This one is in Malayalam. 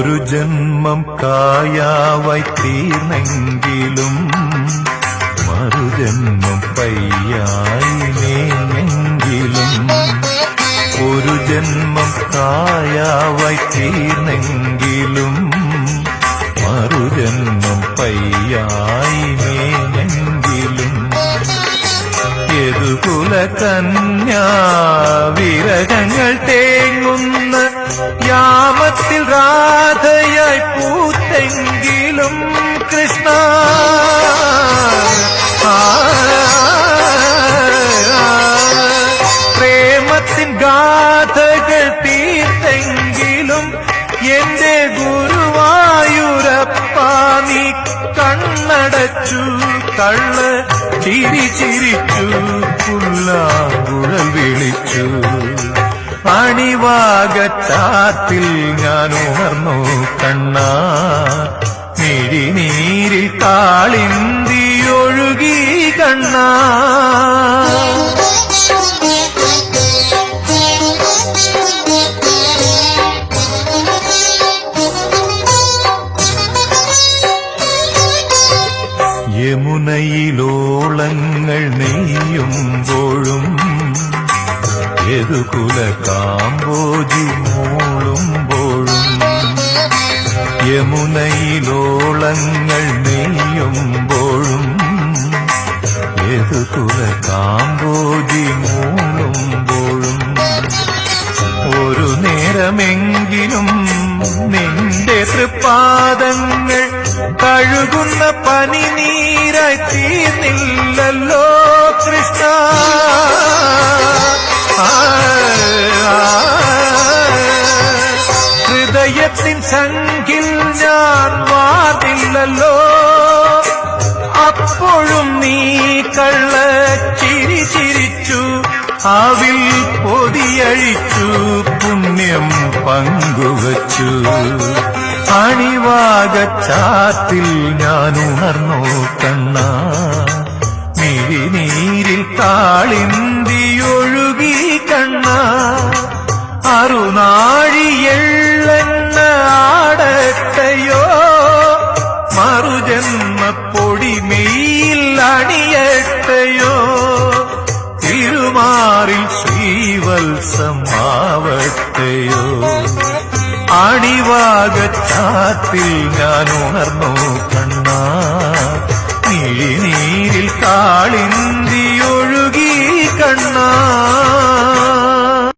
ഒരു ജന്മം കായാവായി തീർന്നെങ്കിലും മറുജന്മം പയ്യായി മേഞ്ഞെങ്കിലും ഒരു ജന്മം കായാവായി തീർന്നെങ്കിലും മറുജന്മം പയ്യായി മേഞ്ഞെങ്കിലും യദുകുല കന്യാ വിരഹങ്ങൾ തേങ്ങുന്ന യാമത്തിൽ രാധയായി പൂത്തെങ്കിലും കൃഷ്ണ പ്രേമത്തിൻ ഗാഥകൾ തീർത്തെങ്കിലും എന്റെ ഗുരുവായൂരപ്പ നീ കണ്ണടച്ചു കള്ള് ചിരിച്ചു പുല്ലാങ്കുഴൽ വിളിച്ചു അണിവാകച്ചാത്തിൽ ഞാൻ ഉണർന്നു കണ്ണാ മിഴിനീരിൽ കാളിന്തിയൊഴുകി കണ്ണാ യമുനയിലോളങ്ങൾ നെയ്യുമ്പോഴും യദുകുല കാമ്പോജി മൂളുമ്പോഴും യമുനയിലോളങ്ങൾ നെയ്യുമ്പോഴും യദുകുല കാമ്പോജി മൂളുമ്പോഴും ഒരു നേരമെങ്കിലും നിന്റെ തൃപ്പാദങ്ങൾ കഴുകുന്ന പനിനീരായി തീർന്നില്ലല്ലോ കൃഷ്ണ ഹൃദയത്തിൻ സംഖിൽ ഞാൻ വാർന്നില്ലല്ലോ അപ്പോഴും നീ കള്ള ചിരിച്ചു അവിൽ പൊതിയഴിച്ചു പുണ്യം പങ്കുവച്ചു അണിവാകച്ചാത്തിൽ ഞാൻ ഉണർന്നു കണ്ണാ മിഴിനീരിൽ കാളിന്തിയൊഴുകി കണ്ണാ അറുനാഴിയെള്ളെണ്ണ ആടട്ടയോ മറുജന്മപ്പൊടി മെയിൽ അണിയട്ടയോ തിരുമാറിൽ ശ്രീവത്സമാവട്ടെയോ അണിവാകച്ചാത്തിൽ ഞാൻ ഉണർന്നു കണ്ണാ മിഴിനീരിൽ കാളിന്തിയൊഴുകി കണ്ണാ